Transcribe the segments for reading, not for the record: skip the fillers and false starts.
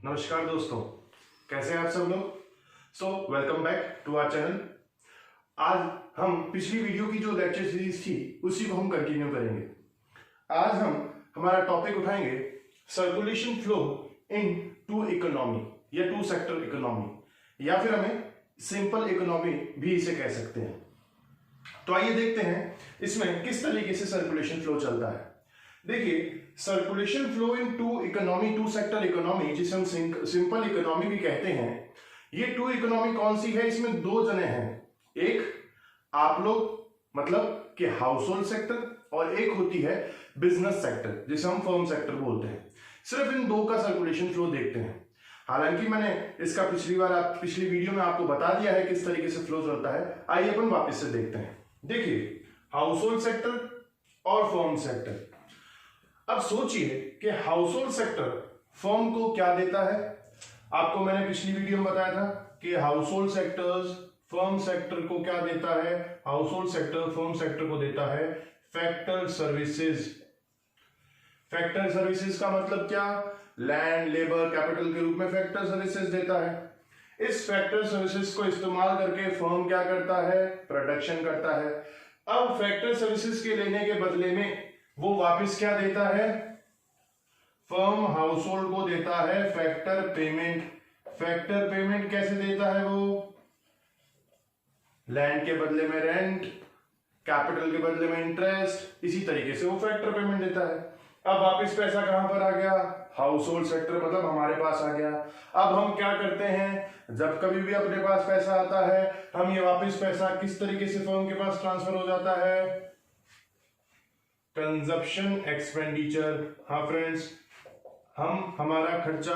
नमस्कार दोस्तों, कैसे हैं आप सब लोग। Welcome back to our channel. आज हम पिछली वीडियो की जो लेक्चर सीरीज थी उसी को हम कंटिन्यू करेंगे। आज हम हमारा टॉपिक उठाएंगे circulation flow in two economy या टू सेक्टर इकोनॉमी, या फिर हमें सिंपल इकोनॉमी भी इसे कह सकते हैं। तो आइए देखते हैं इसमें किस तरीके से सर्कुलेशन फ्लो चलता है। देखिए, circulation flow in two economy, two sector economy, जिसे हम सिंपल इकोनॉमी भी कहते हैं, ये टू इकोनॉमी कौन सी है? इसमें दो जने हैं, एक आप लोग मतलब कि हाउस होल्ड सेक्टर, और एक होती है बिजनेस सेक्टर जिसे हम फर्म सेक्टर बोलते हैं। सिर्फ इन दो का सर्कुलेशन फ्लो देखते हैं। हालांकि मैंने इसका पिछली वीडियो में आपको बता दिया है किस तरीके से फ्लो चलता है। आइए अपन वापस से देखते हैं। देखिए, हाउस होल्ड सेक्टर और फर्म सेक्टर। अब सोचिए कि हाउस होल्ड सेक्टर फर्म को क्या देता है। आपको मैंने पिछली वीडियो में बताया था कि house hold sectors firm sector को क्या देता है। House hold sector firm sector को देता है फैक्टर सर्विसेज। फैक्टर सर्विसेज का मतलब क्या? लैंड, लेबर, कैपिटल के रूप में फैक्टर सर्विसेज देता है। इस फैक्टर सर्विसेज को इस्तेमाल करके फर्म क्या करता है? प्रोडक्शन करता है। अब फैक्टर सर्विसेज के लेने के बदले में वो वापस क्या देता है? फर्म हाउस होल्ड को देता है फैक्टर पेमेंट। फैक्टर पेमेंट कैसे देता है? वो लैंड के बदले में रेंट, कैपिटल के बदले में इंटरेस्ट, इसी तरीके से वो फैक्टर पेमेंट देता है। अब वापस पैसा कहां पर आ गया? हाउस होल्ड सेक्टर मतलब हमारे पास आ गया। अब हम क्या करते हैं? जब कभी भी अपने पास पैसा आता है, हम ये वापस पैसा किस तरीके से फर्म के पास ट्रांसफर हो जाता है? Consumption expenditure. हाँ फ्रेंड्स, हम हमारा खर्चा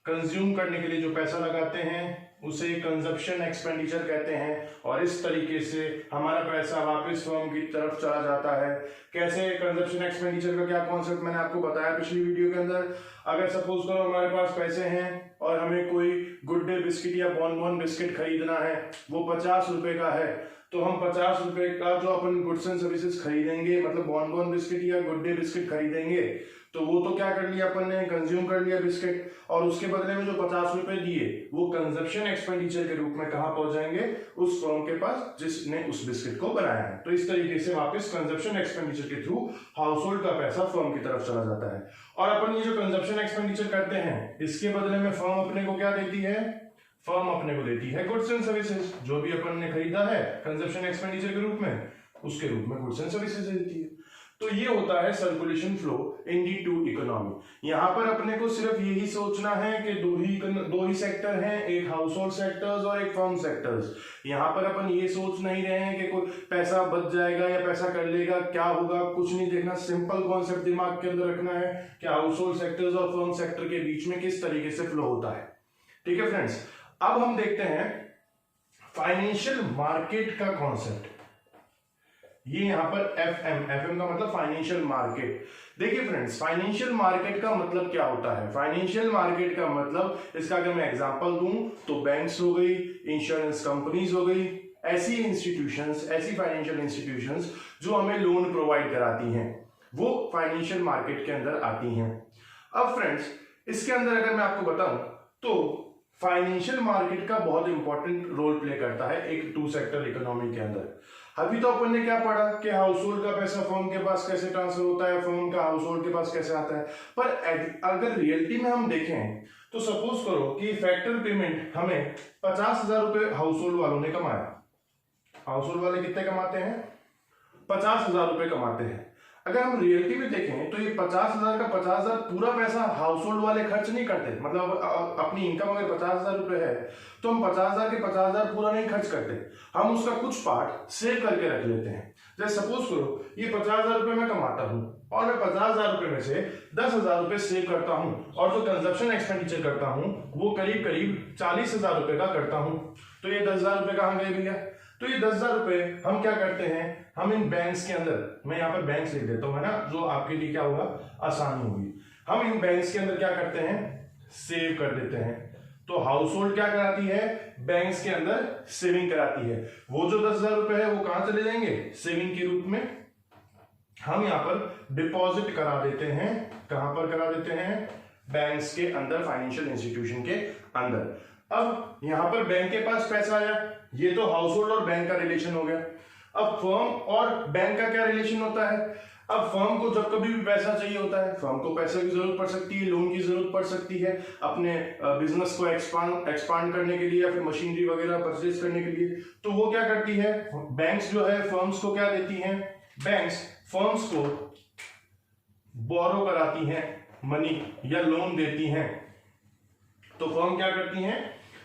कंज्यूम करने के लिए जो पैसा लगाते हैं उसे कंजप्शन एक्सपेंडिचर कहते हैं, और इस तरीके से हमारा पैसा वापस फर्म की तरफ चला जाता है। कैसे? कंजप्शन एक्सपेंडिचर का क्या कॉन्सेप्ट मैंने आपको बताया पिछली वीडियो के अंदर। अगर सपोज करो हमारे पास पैसे हैं और हमें कोई गुड डे बिस्किट या बॉन बिस्किट खरीदना है, वो 50 रुपए का है, तो हम 50 रुपए का जो अपन गुड्स एंड सर्विसेज खरीदेंगे, मतलब बॉन बिस्किट या गुड डे बिस्किट खरीदेंगे, तो वो तो क्या कर लिया अपन ने? कंज्यूम कर लिया बिस्किट, और उसके बदले में जो 50 रुपए दिए वो कंजप्शन एक्सपेंडिचर के रूप में कहां पहुंचाएंगे? उस फर्म के पास जिसने उस बिस्किट को बनाया है। तो इस तरीके से वापस कंजप्शन एक्सपेंडिचर के थ्रू हाउस होल्ड का पैसा फर्म की तरफ चला जाता है। और अपन ये जो कंजप्शन एक्सपेंडिचर करते हैं, इसके बदले में फर्म अपने को क्या देती है? फर्म अपने को देती है गुड्स एंड सर्विसेज। जो भी अपन ने खरीदा है कंजप्शन एक्सपेंडिचर के रूप में, उसके रूप में गुड्स एंड सर्विसेज देती है। तो ये होता है circulation flow in the two economy. यहां पर अपने को सिर्फ यही सोचना है कि दो ही सेक्टर हैं, एक हाउस होल्ड सेक्टर्स और एक फर्म सेक्टर्स। यहां पर अपन ये सोच नहीं रहे हैं कि कोई पैसा बच जाएगा या पैसा कर लेगा, क्या होगा, कुछ नहीं देखना। सिंपल कॉन्सेप्ट दिमाग के अंदर रखना है कि हाउस होल्ड सेक्टर्स और फर्म सेक्टर के बीच में किस तरीके से फ्लो होता है। ठीक है फ्रेंड्स, अब हम देखते हैं फाइनेंशियल मार्केट का कॉन्सेप्ट। ये यहां पर एफएम का मतलब फाइनेंशियल मार्केट। देखिए फ्रेंड्स, फाइनेंशियल मार्केट का मतलब क्या होता है? फाइनेंशियल मार्केट का मतलब, इसका अगर मैं एग्जांपल दूं तो बैंक्स हो गई, इंश्योरेंस कंपनीज हो गई, ऐसी इंस्टीट्यूशंस, ऐसी फाइनेंशियल इंस्टीट्यूशंस जो हमें लोन प्रोवाइड कराती हैं, वो फाइनेंशियल मार्केट के अंदर आती हैं। अब फ्रेंड्स, इसके अंदर अगर मैं आपको बताऊं तो फाइनेंशियल मार्केट का बहुत इंपॉर्टेंट रोल प्ले करता है एक टू सेक्टर इकोनॉमी के अंदर। अभी तो अपन ने क्या पढ़ा कि हाउस होल्ड का पैसा फर्म के पास कैसे ट्रांसफर होता है, फर्म का हाउस होल्ड के पास कैसे आता है। पर अगर रियलिटी में हम देखें तो सपोज करो कि फैक्टर पेमेंट हमें 50,000 रुपए हाउस होल्ड वालों ने कमाया। हाउस होल्ड वाले कितने कमाते हैं? 50,000 रुपए कमाते हैं। अगर हम रियलिटी में देखें तो ये 50,000 का 50,000 पूरा पैसा हाउस होल्ड वाले खर्च नहीं करते। मतलब अपनी इनकम अगर 50,000 रुपए है तो हम 50,000 के 50,000 पूरा नहीं खर्च करते, हम उसका कुछ पार्ट सेव करके रख लेते हैं। जैसे सपोज करो ये 50,000 रुपए मैं कमाता हूं और मैं 50,000 रुपए में से 10,000 रुपए सेव करता हूं, और जो कंजप्शन एक्सपेंडिचर करता हूं वो करीब करीब 40,000 रुपए का करता हूं। तो ये 10,000 रुपए कहां गए भैया? तो ये 10,000 रुपए हम क्या करते हैं? हम इन बैंक्स के अंदर, मैं यहाँ पर बैंक्स लिख देता हूँ, है ना, जो आपके लिए क्या होगा, आसानी होगी। हम इन बैंक्स के अंदर क्या करते हैं? सेव कर देते हैं। तो हाउस होल्ड क्या कराती है? बैंक्स के अंदर सेविंग कराती है। वो जो 10,000 रुपए है वो कहां चले जाएंगे? सेविंग के रूप में हम यहां पर डिपॉजिट करा देते हैं। कहां पर करा देते हैं? बैंक्स के अंदर, फाइनेंशियल इंस्टीट्यूशन के अंदर। अब यहां पर बैंक के पास पैसा आया, ये तो हाउस होल्ड और बैंक का रिलेशन हो गया। अब फर्म और बैंक का क्या रिलेशन होता है? अब फर्म को जब कभी भी पैसा चाहिए होता है, फर्म को पैसे की जरूरत पड़ सकती है, लोन की जरूरत पड़ सकती है अपने बिजनेस को एक्सपांड करने के लिए या फिर मशीनरी वगैरह परचेज करने के लिए, तो वो क्या करती है, बैंक्स जो है फर्म्स को क्या देती हैं, बैंक्स फर्म्स को बोरो कराती हैं, मनी या लोन देती हैं। तो फर्म क्या करती हैं,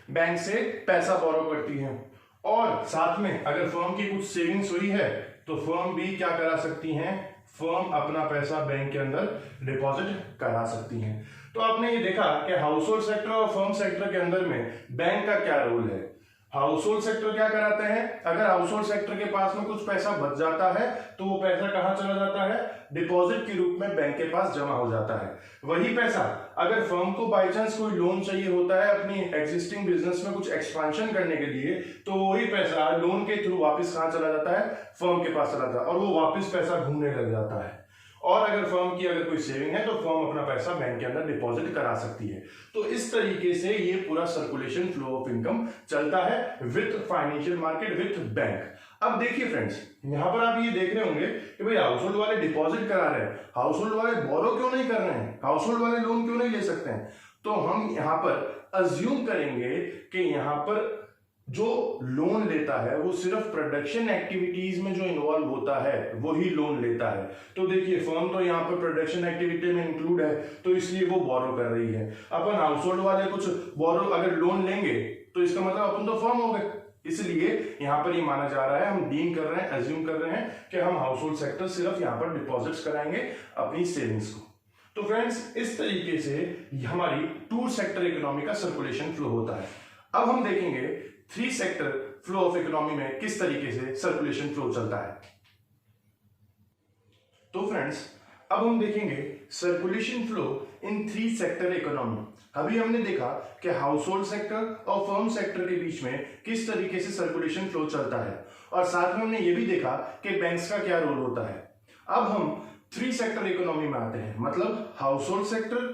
बैंक से पैसा बोरो करती हैं, और साथ में अगर फर्म की कुछ सेविंग्स हुई है तो फर्म भी क्या करा सकती हैं, फर्म अपना पैसा बैंक के अंदर डिपॉजिट करा सकती हैं। तो आपने ये देखा कि हाउस होल्ड सेक्टर और फर्म सेक्टर के अंदर में बैंक का क्या रोल है। हाउस होल्ड सेक्टर क्या कराते हैं, अगर हाउस होल्ड सेक्टर के पास में कुछ पैसा बच जाता है तो वो पैसा कहां चला जाता है, डिपॉजिट के रूप में बैंक के पास जमा हो जाता है। वही पैसा अगर फर्म को बाय चांस कोई लोन चाहिए होता है अपनी एग्जिस्टिंग बिजनेस में कुछ एक्सपेंशन करने के लिए, तो वही पैसा लोन के थ्रू वापस कहां चला जाता है, फर्म के पास चला जाता है, और वो वापस पैसा घूमने लग जाता है। और अगर फर्म की अगर कोई सेविंग है तो फर्म अपना पैसा बैंक के अंदर डिपॉजिट करा सकती है। तो इस तरीके से ये पूरा सर्कुलेशन फ्लो ऑफ इनकम चलता है with financial market, with bank. अब देखिए फ्रेंड्स, यहां पर आप ये देख रहे होंगे कि भाई हाउस होल्ड वाले डिपॉजिट करा रहे हैं, हाउस होल्ड वाले बोरो क्यों नहीं कर रहे हैं, हाउस होल्ड वाले लोन क्यों नहीं ले सकते हैं। तो हम यहां पर अज्यूम करेंगे कि यहां पर जो लोन लेता है वो सिर्फ प्रोडक्शन एक्टिविटीज में जो इन्वॉल्व होता है वही लोन लेता है। तो देखिए फर्म तो यहाँ पर प्रोडक्शन एक्टिविटी में इंक्लूड है, तो इसलिए वो बोरो कर रही है। अपन हाउस होल्ड वाले कुछ बोरो अगर लोन लेंगे तो इसका मतलब अपन तो फर्म हो गए, इसलिए यहां पर ये माना जा रहा है, हम डीम कर रहे हैं, अज्यूम कर रहे हैं कि हम हाउस होल्ड सेक्टर सिर्फ यहां पर डिपॉजिट्स कराएंगे अपनी सेविंग्स को। तो फ्रेंड्स, इस तरीके से हमारी टू सेक्टर इकोनॉमी का सर्कुलेशन फ्लो होता है। अब हम देखेंगे three sector flow of economy में किस तरीके से सर्कुलेशन फ्लो चलता है। तो फ्रेंड्स, अब हम देखेंगे circulation flow in three sector economy. अभी हमने देखा कि हाउस होल्ड सेक्टर और फर्म सेक्टर के बीच में किस तरीके से सर्कुलेशन फ्लो चलता है, और साथ में हमने ये भी देखा कि बैंक्स का क्या रोल होता है। अब हम थ्री सेक्टर इकोनॉमी में आते हैं, मतलब house hold sector,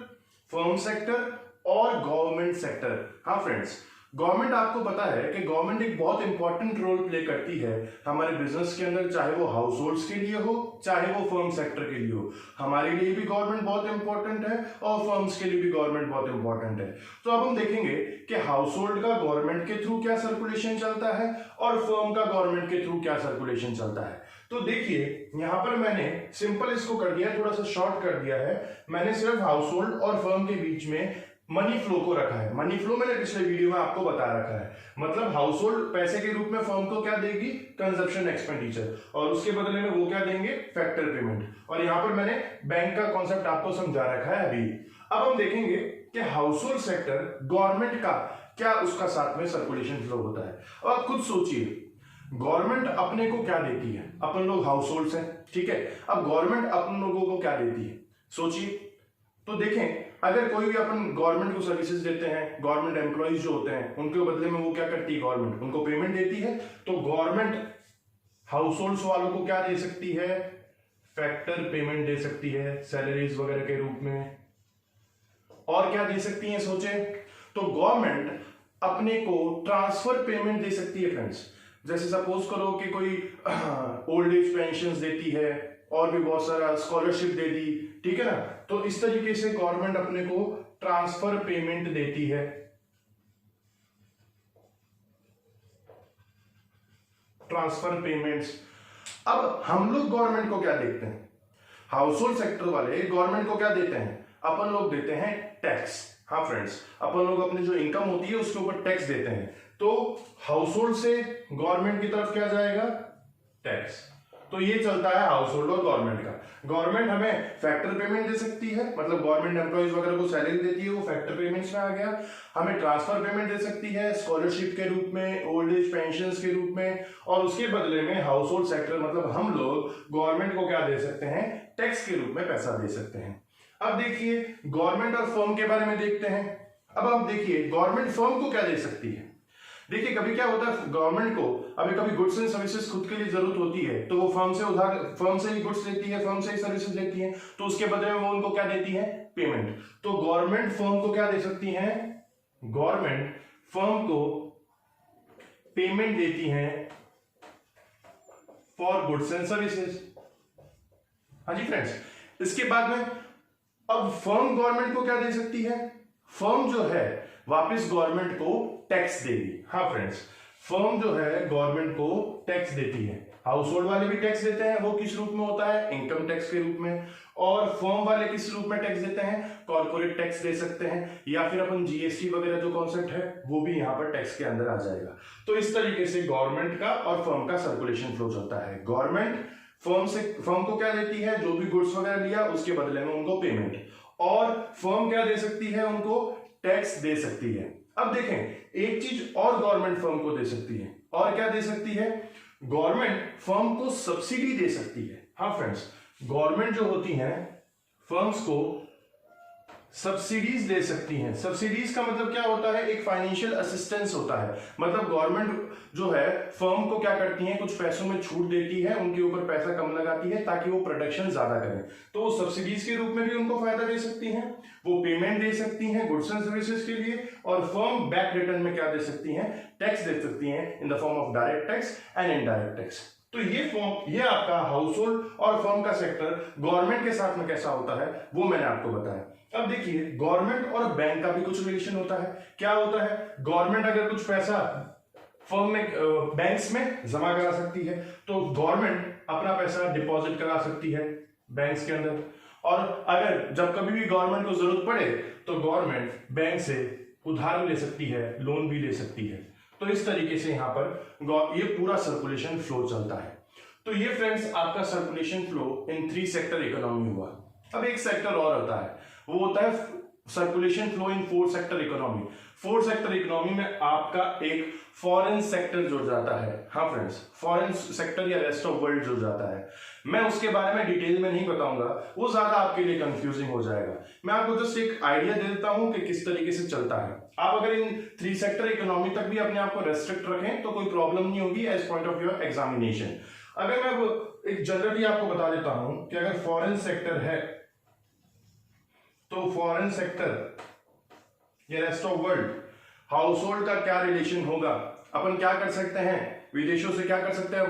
firm sector और गवर्नमेंट सेक्टर। हाँ फ्रेंड्स, गवर्नमेंट, आपको पता है कि गवर्नमेंट एक बहुत इंपॉर्टेंट रोल प्ले करती है हमारे बिजनेस के अंदर, चाहे वो हाउस होल्ड्स के लिए हो चाहे वो फर्म सेक्टर के लिए हो। हमारे लिए भी गवर्नमेंट बहुत इंपॉर्टेंट है और फर्म्स के लिए भी गवर्नमेंट बहुत इंपॉर्टेंट है। तो अब हम देखेंगे कि हाउस होल्ड का गवर्नमेंट के थ्रू क्या सर्कुलेशन चलता है और फर्म का गवर्नमेंट के थ्रू क्या सर्कुलेशन चलता है। तो देखिए यहां पर मैंने सिंपल इसको कर दिया, थोड़ा सा शॉर्ट कर दिया है। मैंने सिर्फ हाउस होल्ड और फर्म के बीच में मनी फ्लो को रखा है। मनी फ्लो मैंने पिछले वीडियो में आपको बता रखा है, मतलब हाउस होल्ड पैसे के रूप में फर्म को क्या देगी, कंजप्शन एक्सपेंडिचर, और उसके बदले में वो क्या देंगे, फैक्टर पेमेंट। और यहां पर मैंने बैंक का कॉन्सेप्ट आपको समझा रखा है अभी। अब हम देखेंगे कि हाउस होल्ड सेक्टर गवर्नमेंट का क्या उसका साथ में सर्कुलेशन फ्लो होता है। और आप खुद सोचिए, गवर्नमेंट अपने को क्या देती है, अपन लोग हाउस होल्ड हैं, ठीक है। अब गवर्नमेंट अपन लोगों को क्या देती है, सोचिए। तो देखें, अगर कोई भी अपन गवर्नमेंट को सर्विसेज देते हैं, गवर्नमेंट एम्प्लॉइज जो होते हैं उनके बदले में वो क्या करती है, गवर्नमेंट उनको पेमेंट देती है। तो गवर्नमेंट हाउस होल्ड्स वालों को क्या दे सकती है, फैक्टर पेमेंट दे सकती है सैलरीज वगैरह के रूप में। और क्या दे सकती है, सोचे तो गवर्नमेंट अपने को ट्रांसफर पेमेंट दे सकती है फ्रेंड्स। जैसे सपोज करो कि कोई ओल्ड एज पेंशन देती है और भी बहुत सारा स्कॉलरशिप दे दी, ठीक है ना। तो इस तरीके से गवर्नमेंट अपने को ट्रांसफर पेमेंट देती है। Transfer payments. अब हम लोग गवर्नमेंट को क्या देखते हैं, हाउस होल्ड सेक्टर वाले गवर्नमेंट को क्या देते हैं, अपन लोग देते हैं टैक्स। हाँ फ्रेंड्स, अपन लोग अपनी जो इनकम होती है उसके ऊपर टैक्स देते हैं। तो हाउस होल्ड से गवर्नमेंट की तरफ क्या जाएगा, टैक्स। तो ये चलता है हाउस होल्ड और गवर्नमेंट का। गवर्नमेंट हमें फैक्टर पेमेंट दे सकती है, मतलब गवर्नमेंट एम्प्लॉइज वगैरह को सैलरी देती है, वो फैक्टर पेमेंट्स में आ गया। हमें ट्रांसफर पेमेंट दे सकती है स्कॉलरशिप के रूप में, ओल्ड एज पेंशन के रूप में, और उसके बदले में हाउस होल्ड सेक्टर मतलब हम लोग गवर्नमेंट को क्या दे सकते हैं, टैक्स के रूप में पैसा दे सकते हैं। अब देखिए गवर्नमेंट और फर्म के बारे में देखते हैं। अब आप देखिए गवर्नमेंट फर्म को क्या दे सकती है। देखिए कभी क्या होता है, गवर्नमेंट को कभी गुड्स एंड सर्विसेज खुद के लिए जरूरत होती है तो वो फर्म से ही गुड्स लेती है, फर्म से ही सर्विसेज लेती है, तो उसके बदले में वो उनको क्या देती है, पेमेंट। तो गवर्नमेंट फर्म को क्या दे सकती हैं, गवर्नमेंट फर्म को पेमेंट देती हैं फॉर गुड्स एंड सर्विसेज। हाँ जी फ्रेंड्स, इसके बाद में अब फर्म गवर्नमेंट को क्या दे सकती है, फर्म जो है वापस गवर्नमेंट को टैक्स देगी। हाँ फ्रेंड्स, फर्म जो है गवर्नमेंट को टैक्स देती है। हाउस होल्ड वाले भी टैक्स देते हैं, वो किस रूप में होता है, इनकम टैक्स के रूप में। और फर्म वाले किस रूप में टैक्स देते हैं, कॉर्पोरेट टैक्स दे सकते हैं, या फिर अपन जीएसटी वगैरह जो कॉन्सेप्ट है वो भी यहाँ पर टैक्स के अंदर आ जाएगा। तो इस तरीके से गवर्नमेंट का और फर्म का सर्कुलेशन फ्लो चलता है। गवर्नमेंट फर्म को क्या देती है, जो भी गुड्स वगैरह लिया उसके बदले में उनको पेमेंट, और फर्म क्या दे सकती है, उनको टैक्स दे सकती है। अब देखें, एक चीज और गवर्नमेंट फर्म को दे सकती है, और क्या दे सकती है, गवर्नमेंट फर्म को सब्सिडी दे सकती है। हाँ फ्रेंड्स, गवर्नमेंट जो होती है फर्म्स को सब्सिडीज दे सकती हैं। सब्सिडीज का मतलब क्या होता है, एक फाइनेंशियल असिस्टेंस होता है। मतलब गवर्नमेंट जो है फर्म को क्या करती है, कुछ पैसों में छूट देती है, उनके ऊपर पैसा कम लगाती है ताकि वो प्रोडक्शन ज्यादा करें। तो वो सब्सिडीज के रूप में भी उनको फायदा दे सकती हैं, वो पेमेंट दे सकती हैं गुड्स एंड सर्विसेज के लिए, और फर्म बैक रिटर्न में क्या दे सकती हैं, टैक्स दे सकती हैं in the form of direct tax and indirect tax. तो ये आपका हाउस होल्ड और फर्म का सेक्टर गवर्नमेंट के साथ में कैसा होता है वो मैंने आपको बताया। अब देखिए, गवर्नमेंट और बैंक का भी कुछ रिलेशन होता है। क्या होता है, गवर्नमेंट अगर कुछ पैसा फर्म में बैंक्स में जमा करा सकती है, तो गवर्नमेंट अपना पैसा डिपॉजिट करा सकती है बैंक्स के अंदर, और अगर जब कभी भी गवर्नमेंट को जरूरत पड़े तो गवर्नमेंट बैंक से उधार भी ले सकती है, लोन भी ले सकती है। तो इस तरीके से यहाँ पर ये पूरा सर्कुलेशन फ्लो चलता है। तो ये फ्रेंड्स आपका सर्कुलेशन फ्लो इन 3 सेक्टर इकोनॉमी हुआ। अब एक सेक्टर और होता है, वो होता है सर्कुलेशन फ्लो इन 4 सेक्टर इकोनॉमी। 4 सेक्टर इकोनॉमी में आपका एक फॉरेन सेक्टर जुड़ जाता है। हाँ फ्रेंड्स, फॉरेन सेक्टर या रेस्ट ऑफ वर्ल्ड जुड़ जाता है। मैं उसके बारे में डिटेल में नहीं बताऊंगा, वो ज्यादा आपके लिए कंफ्यूजिंग हो जाएगा। मैं आपको जस्ट एक आइडिया दे देता हूं कि किस तरीके से चलता है। आप अगर इन 3 सेक्टर इकोनॉमी तक भी अपने आप को रेस्ट्रिक्ट रखें तो कोई प्रॉब्लम नहीं होगी as point of your examination. अगर मैं एक जनरली आपको बता देता हूं कि अगर फॉरेन सेक्टर है तो फॉरेन सेक्टर या rest of world house hold का क्या रिलेशन होगा। अपन क्या कर सकते हैं, विदेशों से क्या कर सकते हैं,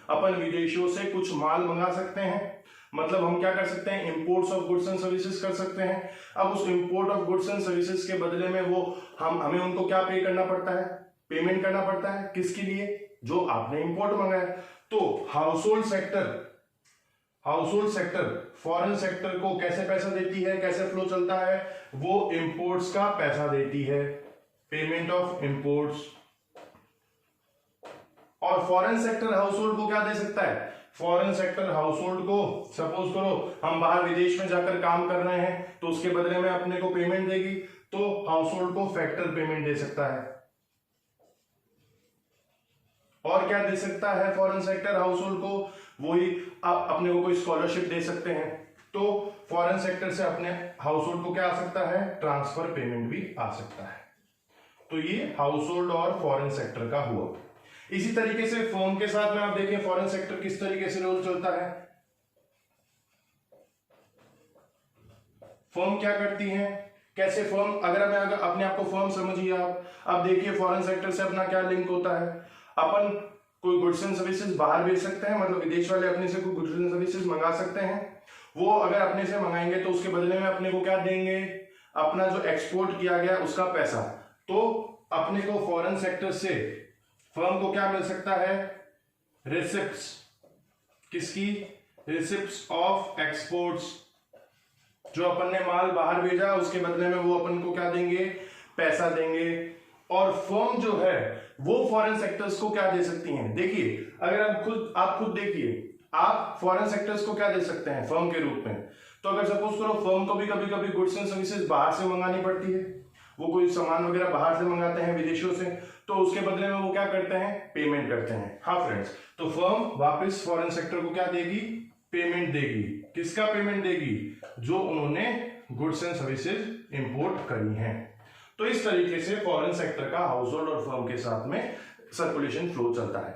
अपन विदेशों से कुछ माल मंगा सकते हैं। मतलब हम क्या कर सकते हैं, imports of goods and services कर सकते हैं। अब उस import of goods and services के बदले में वो हमें उनको क्या पे करना पड़ता है, पेमेंट करना पड़ता है। किसके लिए, जो आपने इंपोर्ट मंगाया। तो house hold sector foreign sector को कैसे पैसा देती है, कैसे फ्लो चलता है, वो इंपोर्ट्स का पैसा देती है, पेमेंट ऑफ इंपोर्ट्स। और फॉरेन सेक्टर हाउस होल्ड को क्या दे सकता है, फॉरेन सेक्टर हाउस होल्ड को सपोज करो हम बाहर विदेश में जाकर काम कर रहे हैं तो उसके बदले में अपने को पेमेंट देगी, तो हाउस होल्ड को फैक्टर पेमेंट दे सकता है। और क्या दे सकता है फॉरेन सेक्टर हाउस होल्ड को, वही अपने को कोई स्कॉलरशिप दे सकते हैं। तो फॉरेन सेक्टर से अपने हाउस होल्ड को क्या आ सकता है, ट्रांसफर पेमेंट भी आ सकता है। तो ये हाउस होल्ड और फॉरेन सेक्टर का हुआ। इसी तरीके से फर्म के साथ में आप देखें फॉरेन सेक्टर किस तरीके से रोल चलता है। फर्म क्या करती है, कैसे फर्म, अगर अपने आप को फर्म समझिए आप। अब देखिए फॉरेन सेक्टर से अपना क्या लिंक होता है, अपन कोई गुड्स एंड सर्विसेज बाहर भेज सकते हैं, मतलब विदेश वाले अपने से कोई गुड्स एंड सर्विसेज मंगा सकते हैं। वो अगर अपने से मंगाएंगे तो उसके बदले में अपने को क्या देंगे, अपना जो एक्सपोर्ट किया गया उसका पैसा। तो अपने को फॉरेन सेक्टर से फर्म को क्या मिल सकता है, रिसिप्ट्स। किसकी, रिसिप्ट्स ऑफ एक्सपोर्ट्स। जो अपन ने माल बाहर भेजा उसके बदले में वो अपन को क्या देंगे, पैसा देंगे। और फर्म जो है वो फॉरेन सेक्टर्स को क्या दे सकती हैं, देखिए अगर आप खुद देखिए, आप फॉरेन सेक्टर्स को क्या दे सकते हैं फर्म के रूप में। तो अगर सपोज करो फर्म को भी कभी कभी गुड्स एंड सर्विसेज बाहर से मंगानी पड़ती है, वो कोई सामान वगैरह बाहर से मंगाते हैं विदेशों से, तो उसके बदले में वो क्या करते हैं, पेमेंट करते हैं। हाँ फ्रेंड्स, तो फर्म वापस फॉरेन सेक्टर को क्या देगी, पेमेंट देगी। किसका पेमेंट देगी, जो उन्होंने गुड्स एंड सर्विसेज इंपोर्ट करी हैं। तो इस तरीके से फॉरेन सेक्टर का हाउस होल्ड और फर्म के साथ में सर्कुलेशन फ्लो चलता है।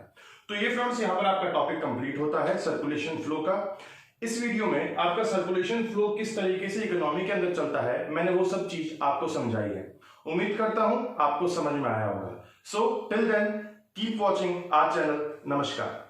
तो ये फ्रेंड्स यहाँ पर आपका टॉपिक कंप्लीट होता है सर्कुलेशन फ्लो का। इस वीडियो में आपका सर्कुलेशन फ्लो किस तरीके से इकोनॉमी के अंदर चलता है, मैंने वो सब चीज आपको समझाई है। उम्मीद करता हूं आपको समझ में आया होगा। So till then keep watching our channel. नमस्कार।